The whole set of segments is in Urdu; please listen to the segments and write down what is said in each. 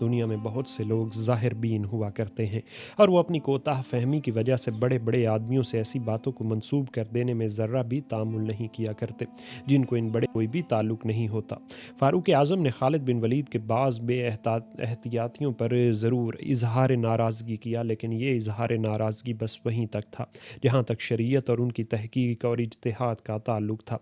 دنیا میں بہت سے لوگ ظاہر بین ہوا کرتے ہیں اور وہ اپنی کوتاہ فہمی کی وجہ سے بڑے بڑے آدمیوں سے ایسی باتوں کو منسوب کر دینے میں ذرہ بھی تامل نہیں کیا کرتے جن کو ان بڑے کوئی بھی تعلق نہیں ہوتا۔ فاروق اعظم نے خالد بن ولید کے بعض بے احتیاطیوں پر ضرور اظہار ناراضگی کیا، لیکن یہ اظہار ناراضگی بس وہیں تک تھا جہاں تک شریعت اور ان کی تحقیق اور اجتہاد کا تعلق تھا۔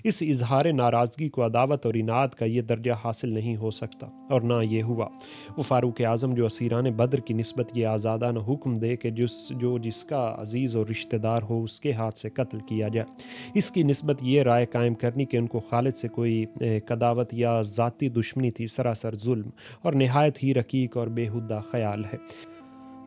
اس اظہار ناراضگی کو عداوت اور عناد کا یہ درجہ حاصل نہیں ہو سکتا، اور نہ یہ ہوا۔ وہ فاروق اعظم جو اسیران بدر کی نسبت یہ آزادانہ حکم دے کہ جس کا عزیز اور رشتہ دار ہو اس کے ہاتھ سے قتل کیا جائے، اس کی نسبت یہ رائے قائم کرنی کہ ان کو خالد سے کوئی قداوت یا ذاتی دشمنی تھی، سراسر ظلم اور نہایت ہی رقیق اور بیہودہ خیال ہے۔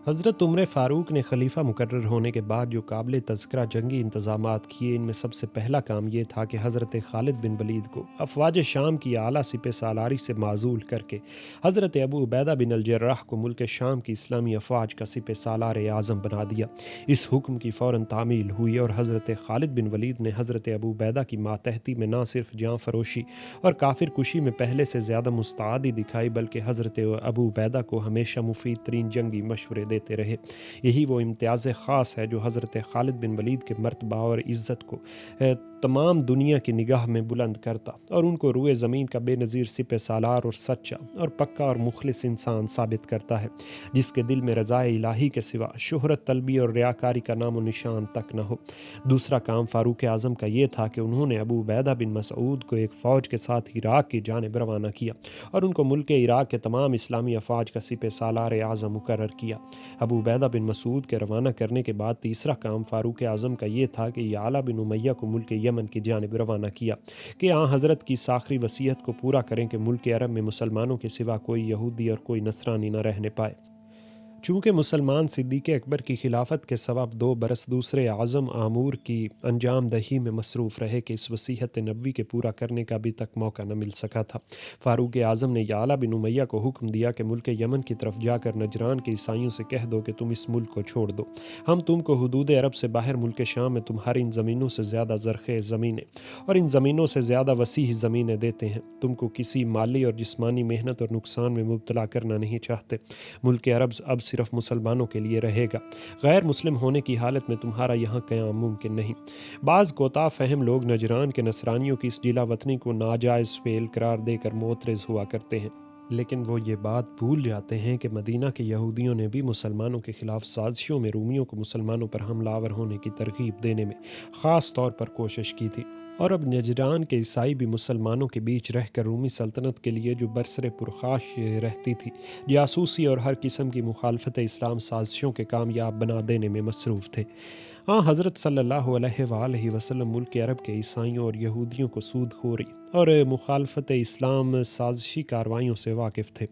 حضرت عمر فاروق نے خلیفہ مقرر ہونے کے بعد جو قابل تذکرہ جنگی انتظامات کیے، ان میں سب سے پہلا کام یہ تھا کہ حضرت خالد بن ولید کو افواج شام کی اعلیٰ سپہ سالاری سے معزول کر کے حضرت ابو عبیدہ بن الجراح کو ملک شام کی اسلامی افواج کا سپہ سالار اعظم بنا دیا۔ اس حکم کی فوراً تعمیل ہوئی اور حضرت خالد بن ولید نے حضرت ابو عبیدہ کی ماتحتی میں نہ صرف جاں فروشی اور کافر کشی میں پہلے سے زیادہ مستعدی دکھائی، بلکہ حضرت ابو عبیدہ کو ہمیشہ مفید ترین جنگی مشورے دیتے رہے۔ یہی وہ امتیاز خاص ہے جو حضرت خالد بن ولید کے مرتبہ اور عزت کو تمام دنیا کی نگاہ میں بلند کرتا اور ان کو روئے زمین کا بے نظیر سپہ سالار اور سچا اور پکا اور مخلص انسان ثابت کرتا ہے، جس کے دل میں رضائے الہی کے سوا شہرت طلبی اور ریاکاری کا نام و نشان تک نہ ہو۔ دوسرا کام فاروق اعظم کا یہ تھا کہ انہوں نے ابو عبیدہ بن مسعود کو ایک فوج کے ساتھ عراق کی جانب روانہ کیا اور ان کو ملک عراق کے تمام اسلامی افواج کا سپہ سالار اعظم مقرر کیا۔ ابو عبیدہ بن مسعود کے روانہ کرنے کے بعد تیسرا کام فاروق اعظم کا یہ تھا کہ یعلا بن امیہ کو ملک یمن کی جانب روانہ کیا کہ آن حضرت کی ساخری وصیت کو پورا کریں کہ ملک عرب میں مسلمانوں کے سوا کوئی یہودی اور کوئی نصرانی نہ رہنے پائے۔ چونکہ مسلمان صدیق اکبر کی خلافت کے سبب 2 برس دوسرے اعظم آمور کی انجام دہی میں مصروف رہے کہ اس وصیت نبوی کے پورا کرنے کا ابھی تک موقع نہ مل سکا تھا، فاروق اعظم نے یعلا بن امیہ کو حکم دیا کہ ملک یمن کی طرف جا کر نجران کے عیسائیوں سے کہہ دو کہ تم اس ملک کو چھوڑ دو، ہم تم کو حدود عرب سے باہر ملک شام میں تمہاری ان زمینوں سے زیادہ زرخیز زمینیں اور ان زمینوں سے زیادہ وسیع زمینیں دیتے ہیں، تم کو کسی مالی اور جسمانی محنت اور نقصان میں مبتلا کرنا نہیں چاہتے، ملک عرب اب صرف مسلمانوں کے لیے رہے گا، غیر مسلم ہونے کی حالت میں تمہارا یہاں قیام ممکن نہیں۔ بعض کوتاہ فہم لوگ نجران کے نصرانیوں کی اس جلا وطنی کو ناجائز فعل قرار دے کر معترض ہوا کرتے ہیں، لیکن وہ یہ بات بھول جاتے ہیں کہ مدینہ کے یہودیوں نے بھی مسلمانوں کے خلاف سازشوں میں رومیوں کو مسلمانوں پر حملہ آور ہونے کی ترغیب دینے میں خاص طور پر کوشش کی تھی، اور اب نجران کے عیسائی بھی مسلمانوں کے بیچ رہ کر رومی سلطنت کے لیے جو برسر پرخاش رہتی تھی، جاسوسی اور ہر قسم کی مخالفت اسلام سازشوں کے کامیاب بنا دینے میں مصروف تھے۔ حضرت صلی اللہ علیہ وآلہ وسلم ملک عرب کے عیسائیوں اور یہودیوں کو سود خوری اور مخالفت اسلام سازشی کارروائیوں سے واقف تھے۔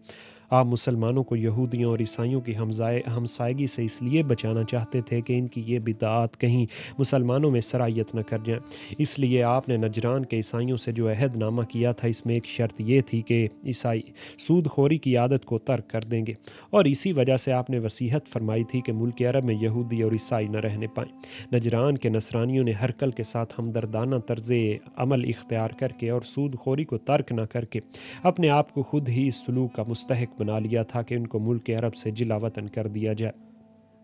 آپ مسلمانوں کو یہودیوں اور عیسائیوں کی ہمسائیگی سے اس لیے بچانا چاہتے تھے کہ ان کی یہ بدعات کہیں مسلمانوں میں سرایت نہ کر جائیں، اس لیے آپ نے نجران کے عیسائیوں سے جو عہد نامہ کیا تھا، اس میں ایک شرط یہ تھی کہ عیسائی سود خوری کی عادت کو ترک کر دیں گے، اور اسی وجہ سے آپ نے وصیت فرمائی تھی کہ ملک عرب میں یہودی اور عیسائی نہ رہنے پائیں۔ نجران کے نصرانیوں نے ہرکل کے ساتھ ہمدردانہ طرز عمل اختیار کر کے اور سود خوری کو ترک نہ کر کے اپنے آپ کو خود ہی اس سلوک کا مستحق بنا لیا تھا کہ ان کو ملک عرب سے جلا وطن کر دیا جائے۔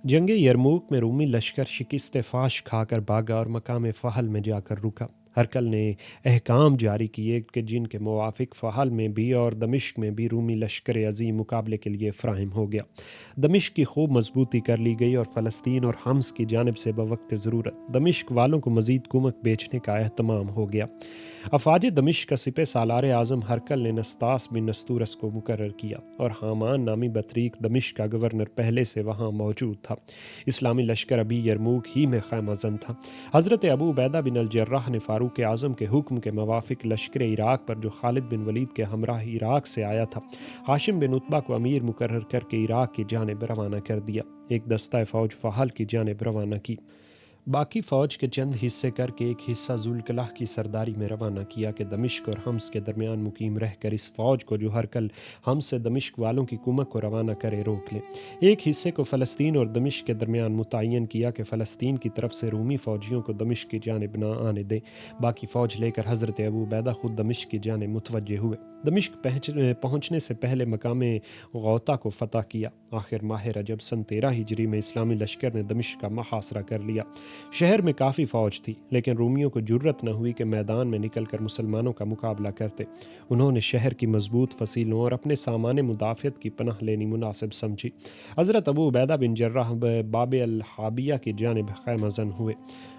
جنگ یرموک میں رومی لشکر شکست فاش کھا کر بھاگا اور مقام فحل میں جا کر رکا۔ ہرکل نے احکام جاری کیے کہ جن کے موافق فحل میں بھی اور دمشق میں بھی رومی لشکر عظیم مقابلے کے لیے فراہم ہو گیا۔ دمشق کی خوب مضبوطی کر لی گئی اور فلسطین اور حمص کی جانب سے بوقت ضرورت دمشق والوں کو مزید کمک بیچنے کا اہتمام ہو گیا۔ افواج دمشق کا سپہ سالار اعظم ہرکل نے نسطاس بن نستورس کو مقرر کیا اور حامان نامی بطریق دمشق کا گورنر پہلے سے وہاں موجود تھا۔ اسلامی لشکر ابھی یرموک ہی میں خیمہ زن تھا۔ حضرت ابو عبیدہ بن الجراح نے فاروق اعظم کے حکم کے موافق لشکر عراق پر جو خالد بن ولید کے ہمراہ عراق سے آیا تھا، ہاشم بن عتبہ کو امیر مقرر کر کے عراق کی جانب روانہ کر دیا۔ ایک دستہ فوج فحل کی جانب روانہ کی، باقی فوج کے چند حصے کر کے ایک حصہ ذوالقلح کی سرداری میں روانہ کیا کہ دمشق اور حمص کے درمیان مقیم رہ کر اس فوج کو جو ہرکل حمص سے دمشق والوں کی کمک کو روانہ کرے روک لے۔ ایک حصے کو فلسطین اور دمشق کے درمیان متعین کیا کہ فلسطین کی طرف سے رومی فوجیوں کو دمشق کی جانب نہ آنے دیں۔ باقی فوج لے کر حضرت ابو عبیدہ خود دمشق کی جانب متوجہ ہوئے۔ دمشق پہنچنے سے پہلے مقام غوطہ کو فتح کیا۔ آخر ماہ رجب سن 13 ہجری میں اسلامی لشکر نے دمشق کا محاصرہ کر لیا۔ شہر میں کافی فوج تھی، لیکن رومیوں کو جرأت نہ ہوئی کہ میدان میں نکل کر مسلمانوں کا مقابلہ کرتے۔ انہوں نے شہر کی مضبوط فصیلوں اور اپنے سامان مدافعت کی پناہ لینی مناسب سمجھی۔ حضرت ابو عبیدہ بن جراح باب الحابیہ کی جانب خیمہ زن ہوئے۔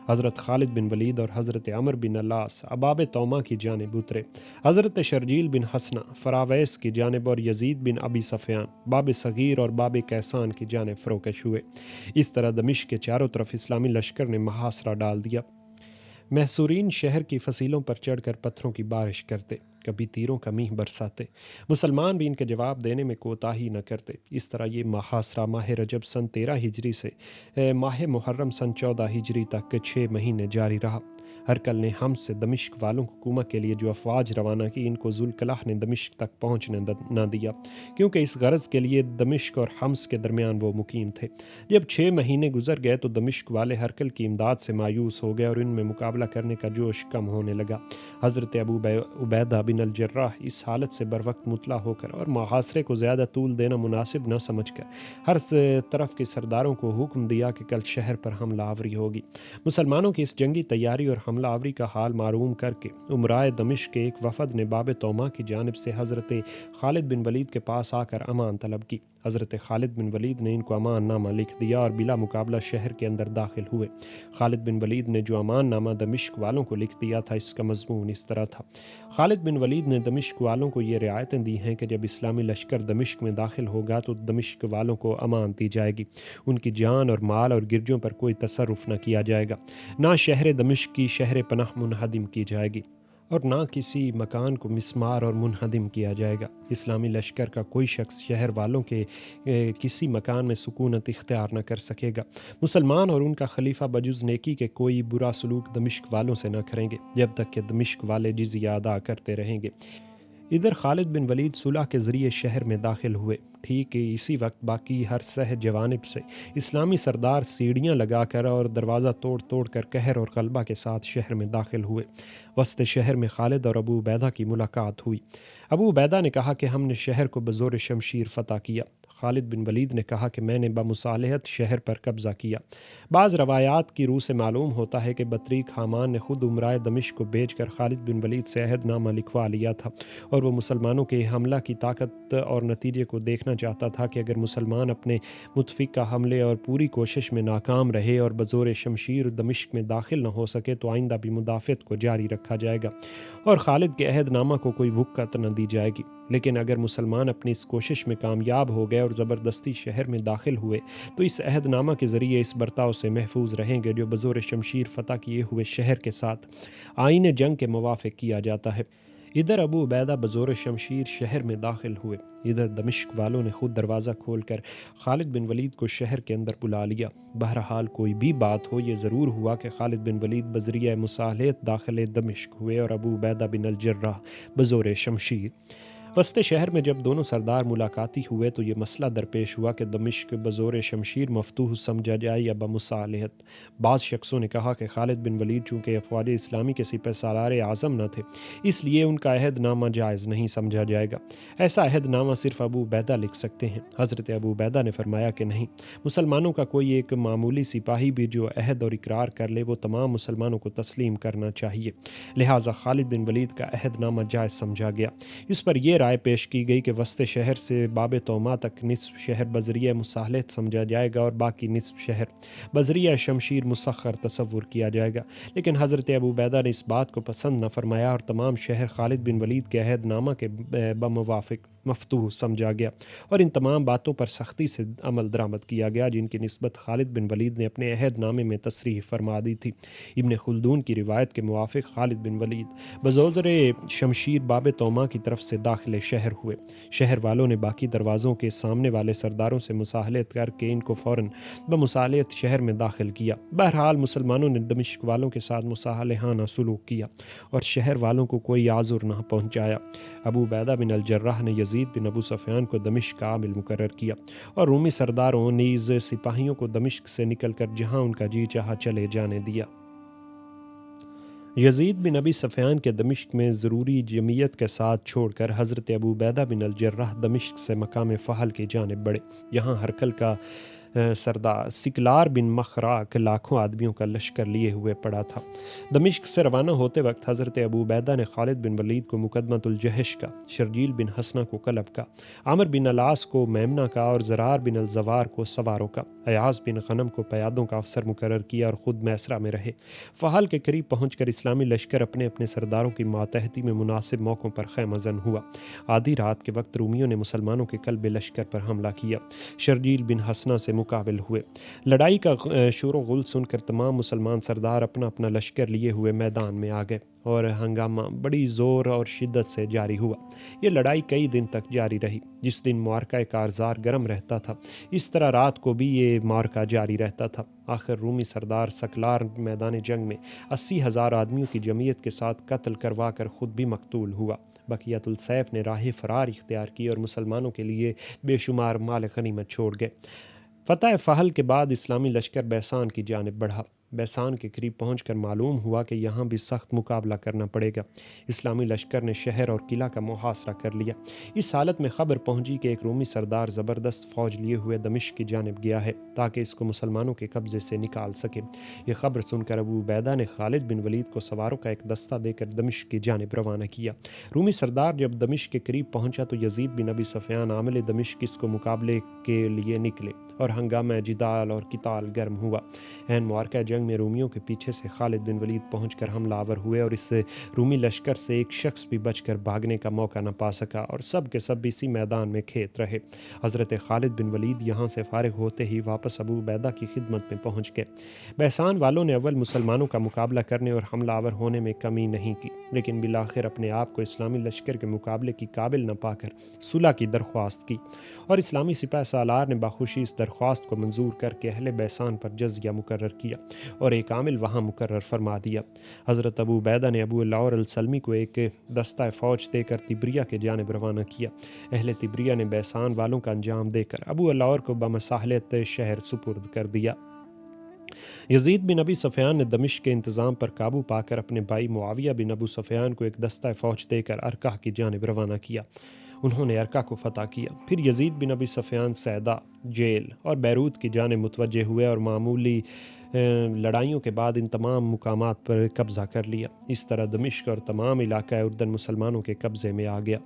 حضرت خالد بن ولید اور حضرت عمر بن العاص اباب توما کی جانب اترے۔ حضرت شرجیل بن حسنہ فراویس کی جانب اور یزید بن ابی سفیان باب صغیر اور باب کیسان کی جانب فروکش ہوئے۔ اس طرح دمشق کے چاروں طرف اسلامی لشکر نے محاصرہ ڈال دیا۔ محصورین شہر کی فصیلوں پر چڑھ کر پتھروں کی بارش کرتے، کبھی تیروں کا میہ برساتے۔ مسلمان بھی ان کے جواب دینے میں کوتاہی نہ کرتے۔ اس طرح یہ محاصرہ ماہ رجب سن 13 ہجری سے ماہ محرم سن 14 ہجری تک 6 مہینے جاری رہا۔ ہرکل نے حمص سے دمشق والوں کو حکومت کے لیے جو افواج روانہ کی، ان کو ذوالقلح نے دمشق تک پہنچنے نہ دیا، کیونکہ اس غرض کے لیے دمشق اور حمص کے درمیان وہ مقیم تھے۔ جب 6 مہینے گزر گئے تو دمشق والے ہرکل کی امداد سے مایوس ہو گئے اور ان میں مقابلہ کرنے کا جوش کم ہونے لگا۔ حضرت ابو عبیدہ بن الجراح اس حالت سے بروقت مطلع ہو کر اور محاصرے کو زیادہ طول دینا مناسب نہ سمجھ کر ہر طرف کے سرداروں کو حکم دیا کہ کل شہر پر حملہ آوری ہوگی۔ مسلمانوں کی اس جنگی تیاری اور حملہ آوری کا حال معلوم کر کے امرائے دمشق کے ایک وفد نے باب توما کی جانب سے حضرت خالد بن ولید کے پاس آ کر امان طلب کی۔ حضرت خالد بن ولید نے ان کو امان نامہ لکھ دیا اور بلا مقابلہ شہر کے اندر داخل ہوئے۔ خالد بن ولید نے جو امان نامہ دمشق والوں کو لکھ دیا تھا، اس کا مضمون اس طرح تھا: خالد بن ولید نے دمشق والوں کو یہ رعایتیں دی ہیں کہ جب اسلامی لشکر دمشق میں داخل ہوگا تو دمشق والوں کو امان دی جائے گی، ان کی جان اور مال اور گرجوں پر کوئی تصرف نہ کیا جائے گا، نہ شہر دمشق کی شہر پناہ منہدم کی جائے گی اور نہ کسی مکان کو مسمار اور منہدم کیا جائے گا۔ اسلامی لشکر کا کوئی شخص شہر والوں کے کسی مکان میں سکونت اختیار نہ کر سکے گا۔ مسلمان اور ان کا خلیفہ بجز نیکی کے کوئی برا سلوک دمشق والوں سے نہ کریں گے جب تک کہ دمشق والے جزیہ ادا کرتے رہیں گے۔ ادھر خالد بن ولید صلح کے ذریعے شہر میں داخل ہوئے۔ ٹھیک اسی وقت باقی ہر سہ جوانب سے اسلامی سردار سیڑھیاں لگا کر اور دروازہ توڑ توڑ کر قہر اور غلبہ کے ساتھ شہر میں داخل ہوئے۔ وسط شہر میں خالد اور ابو عبیدہ کی ملاقات ہوئی۔ ابو عبیدہ نے کہا کہ ہم نے شہر کو بزور شمشیر فتح کیا۔ خالد بن ولید نے کہا کہ میں نے بمصالحت شہر پر قبضہ کیا۔ بعض روایات کی روح سے معلوم ہوتا ہے کہ بطریق حامان نے خود امرائے دمشق کو بھیج کر خالد بن ولید سے عہد نامہ لکھوا لیا تھا اور وہ مسلمانوں کے حملہ کی طاقت اور نتیجے کو دیکھنا چاہتا تھا کہ اگر مسلمان اپنے متفقہ حملے اور پوری کوشش میں ناکام رہے اور بزور شمشیر دمشق میں داخل نہ ہو سکے تو آئندہ بھی مدافعت کو جاری رکھا جائے گا اور خالد کے عہد نامہ کو کوئی وقت نہ دی جائے گی۔ لیکن اگر مسلمان اپنی اس کوشش میں کامیاب ہو گئے اور زبردستی شہر میں داخل ہوئے تو اس عہد نامہ کے ذریعے اس برتاؤ سے محفوظ رہیں گے جو بزور شمشیر فتح کیے ہوئے شہر کے ساتھ آئین جنگ کے موافق کیا جاتا ہے۔ ادھر ابو عبیدہ بزور شمشیر شہر میں داخل ہوئے، ادھر دمشق والوں نے خود دروازہ کھول کر خالد بن ولید کو شہر کے اندر بلا لیا۔ بہرحال کوئی بھی بات ہو، یہ ضرور ہوا کہ خالد بن ولید بذریعہ مصالحت داخل دمشق ہوئے اور ابو عبیدہ بن الجراح بزور شمشیر۔ وسط شہر میں جب دونوں سردار ملاقاتی ہوئے تو یہ مسئلہ درپیش ہوا کہ دمشق بزور شمشیر مفتوح سمجھا جائے یا بمصالحت۔ بعض شخصوں نے کہا کہ خالد بن ولید چونکہ افواج اسلامی کے سپہ سالار اعظم نہ تھے، اس لیے ان کا عہد نامہ جائز نہیں سمجھا جائے گا، ایسا عہد نامہ صرف ابو عبیدہ لکھ سکتے ہیں۔ حضرت ابو عبیدہ نے فرمایا کہ نہیں، مسلمانوں کا کوئی ایک معمولی سپاہی بھی جو عہد اور اقرار کر لے وہ تمام مسلمانوں کو تسلیم کرنا چاہیے، لہٰذا خالد بن ولید کا عہد نامہ جائز سمجھا گیا۔ اس پر یہ رائے پیش کی گئی کہ وسط شہر سے باب توما تک نصف شہر بذریعہ مصالحت سمجھا جائے گا اور باقی نصف شہر بذریعہ شمشیر مسخر تصور کیا جائے گا، لیکن حضرت ابو عبیدہ نے اس بات کو پسند نہ فرمایا اور تمام شہر خالد بن ولید کے عہد نامہ کے بموافق مفتوح سمجھا گیا اور ان تمام باتوں پر سختی سے عمل درآمد کیا گیا جن کی نسبت خالد بن ولید نے اپنے عہد نامے میں تصریح فرما دی تھی۔ ابن خلدون کی روایت کے موافق خالد بن ولید بزور شمشیر باب توما کی طرف سے داخل شہر ہوئے۔ شہر والوں نے باقی دروازوں کے سامنے والے سرداروں سے مصالحت کر کے ان کو فوراً بمصالحت شہر میں داخل کیا۔ بہرحال مسلمانوں نے دمشق والوں کے ساتھ مصالحانہ سلوک کیا اور شہر والوں کو کوئی آزر نہ پہنچایا۔ ابو عبیدہ بن الجراح نے یزید بن ابو سفیان کو دمشق کا عامل مقرر کیا اور رومی سرداروں نیز سپاہیوں کو دمشق سے نکل کر جہاں ان کا جی چاہا چلے جانے دیا۔ یزید بن ابی سفیان کے دمشق میں ضروری جمعیت کے ساتھ چھوڑ کر حضرت ابو عبیدہ بن الجراح دمشق سے مقام فحل کی جانب بڑھے۔ یہاں ہرکل کا سردار سکلار بن مخراق لاکھوں آدمیوں کا لشکر لیے ہوئے پڑا تھا۔ دمشق سے روانہ ہوتے وقت حضرت ابو عبیدہ نے خالد بن ولید کو مقدمۃ الجہش کا، شرجیل بن حسنہ کو کلب کا، عامر بن العاص کو میمنہ کا اور زرار بن الزوار کو سواروں کا، ایاز بن غنم کو پیادوں کا افسر مقرر کیا اور خود میسرہ میں رہے۔ فحل کے قریب پہنچ کر اسلامی لشکر اپنے اپنے سرداروں کی ماتحتی میں مناسب موقعوں پر خیمہ زن ہوا۔ آدھی رات کے وقت رومیوں نے مسلمانوں کے قلب لشکر پر حملہ کیا، شرجیل بن حسنہ سے مقابل ہوئے۔ لڑائی کا شور و غل سن کر تمام مسلمان سردار اپنا اپنا لشکر لیے ہوئے میدان میں آ گئے اور ہنگامہ بڑی زور اور شدت سے جاری ہوا۔ یہ لڑائی کئی دن تک جاری رہی۔ جس دن معرکہ کارزار گرم رہتا تھا، اس طرح رات کو بھی یہ معرکہ جاری رہتا تھا۔ آخر رومی سردار سکلار میدان جنگ میں 80,000 آدمیوں کی جمعیت کے ساتھ قتل کروا کر خود بھی مقتول ہوا۔ بقیت السیف نے راہ فرار اختیار کی اور مسلمانوں کے لیے بے شمار مال غنیمت چھوڑ گئے۔ فتح فحل کے بعد اسلامی لشکر بیسان کی جانب بڑھا۔ بیسان کے قریب پہنچ کر معلوم ہوا کہ یہاں بھی سخت مقابلہ کرنا پڑے گا۔ اسلامی لشکر نے شہر اور قلعہ کا محاصرہ کر لیا۔ اس حالت میں خبر پہنچی کہ ایک رومی سردار زبردست فوج لیے ہوئے دمشق کی جانب گیا ہے تاکہ اس کو مسلمانوں کے قبضے سے نکال سکے۔ یہ خبر سن کر ابو عبیدہ نے خالد بن ولید کو سواروں کا ایک دستہ دے کر دمشق کی جانب روانہ کیا۔ رومی سردار جب دمشق کے قریب پہنچا تو یزید بن ابی سفیان عامل دمشق اس کو مقابلے کے لیے نکلے اور ہنگامہ جدال اور قتال گرم ہوا۔ عین معرکہ جنگ میں رومیوں کے پیچھے سے خالد بن ولید پہنچ کر حملہ آور ہوئے اور اس رومی لشکر سے ایک شخص بھی بچ کر بھاگنے کا موقع نہ پا سکا اور سب کے سب اسی میدان میں کھیت رہے۔ حضرت خالد بن ولید یہاں سے فارغ ہوتے ہی واپس ابو عبیدہ کی خدمت میں پہنچ گئے۔ بیسان والوں نے اول مسلمانوں کا مقابلہ کرنے اور حملہ آور ہونے میں کمی نہیں کی، لیکن بالآخر اپنے آپ کو اسلامی لشکر کے مقابلے کی قابل نہ پا کر صلح کی درخواست کی اور اسلامی سپہ سالار نے بخوشی اس درخواست کو منظور کر کے اہل بیسان پر جزیہ مقرر کیا اور ایک عامل وہاں مقرر فرما دیا۔ حضرت ابو عبیدہ نے ابو الاور السلمی کو ایک دستہ فوج دے کر تبریہ کے جانب روانہ کیا۔ اہل تبریہ نے بیسان والوں کا انجام دے کر ابو الاور کو بمساحلت شہر سپرد کر دیا۔ یزید بن ابی سفیان نے دمشق کے انتظام پر قابو پا کر اپنے بھائی معاویہ بن ابو سفیان کو ایک دستہ فوج دے کر ارکہ کی جانب روانہ کیا۔ انہوں نے ارکہ کو فتح کیا۔ پھر یزید بن ابی سفیان سیدا، جیل اور بیروت کی جانب متوجہ ہوئے اور معمولی لڑائیوں کے بعد ان تمام مقامات پر قبضہ کر لیا۔ اس طرح دمشق اور تمام علاقہ اردن مسلمانوں کے قبضے میں آ گیا۔